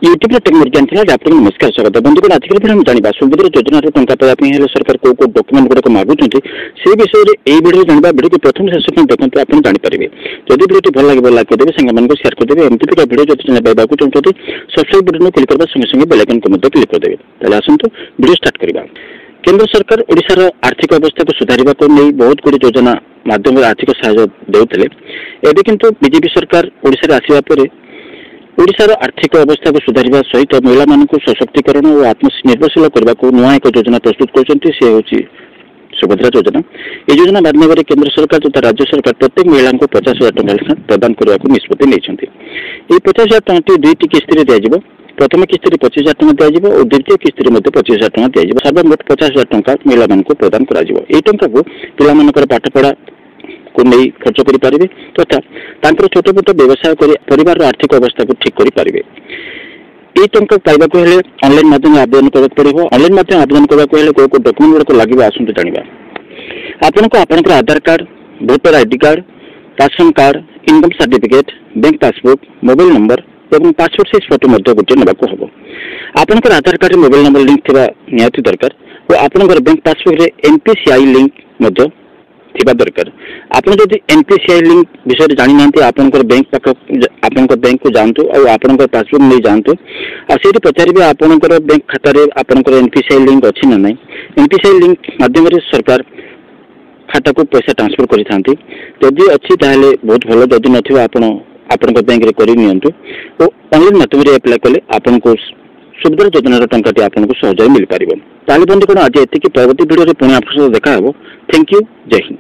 YouTube technique ज्ञान channel आपको नमस्कार स्वागत बंधुगण आज हम जाना सुभद्रा योजना टंका पाइबा सरकार कौ कौ डॉक्यूमेंट गुड़ाक मागुंट से विषय में यही वीडियो जाना वीडियो को प्रथम शेष देखते आप जानीपारे जदि वीडियो भल लगे लाइक करदे सांग शेयर करदे एमती प्रकार वीडियो जो पाइबा चाहते सब्सक्राइब बटन क्लिक करने संगे संगे बेल आइकन को क्लिक करदे आसतु वीडियो स्टार्ट करवा। केंद्र सरकार ओडिशार आर्थिक अवस्था को सुधारने को नहीं बहुत गुड़ी योजना माध्यम आर्थिक सहायता देउतले एबे किंतु बीजेपी सरकार ओडिशा रे आसीबा परे ओडिशार आर्थिक अवस्था को सुधारवा सहित महिला मानक सशक्तिकरण और आत्मनिर्भरशील करने को नुआ एक योजना प्रस्तुत कर सुभद्रा योजना। ये योजना माध्यम केंद्र सरकार तथा राज्य सरकार प्रत्येक महिला को 50,000 टंका लेखा प्रदान करने को निष्पत्ति नहीं। 50,000 टंका दुईटी किस्ती दिज्व प्रथम किस्ती 25,000 टंका दिज्व और द्वितीय किस्ती 25,000 टंका दिज्व सर्वमोट 50,000 टंका महिला प्रदान कर पिला पाठपढ़ा को नहीं खर्च करें तथा छोट मोट व्यवसाय कर परिवार आर्थिक अवस्था को ठीक करें। ये टंका पाइबा ऑनलाइन माध्यम आवेदन करने पड़ो। ऑनलाइन माध्यम आवेदन करने को डॉक्यूमेंट गुड़ाक लगे आसतु जाना आपन को आपंकर Aadhaar card voter ID card ration card income certificate bank passbook mobile number और पासपोर्ट साइज फोटो गोटे ना हम आपंकर Aadhaar card mobile number link थी निहाती दरकार और आपंकर बैंक पासबुक रे एनपीसीआई लिंक थिबा दरकार। आपन जदि एनपीसीआई लिंक विषय जानि नांती आपनकर बैंक पाख आपनकर बैंक को जानतु और आपनकर पासबुक नहीं जानतु आ सेठी पचारिबे आपनकर बैंक खाता रे आपनकर एनपीसीआई लिंक अछि ना नहीं। एनपीसीआई लिंक माध्यम रे सरकार खाता को पैसा ट्रांसफर करि थांती जदि अछि ताले बहुत भलो जदि नथिबा आपनकर बैंक रे करि नियंतु और ऑनलाइन माध्यम रे अप्लाई कले आपनको सुभद्रा योजना टंकाटी आपको सहज मिल पार। ताली बंधुगण आज एति परवर्ती वीडियो पुणी आप देखा। Thank you. जय हिंद।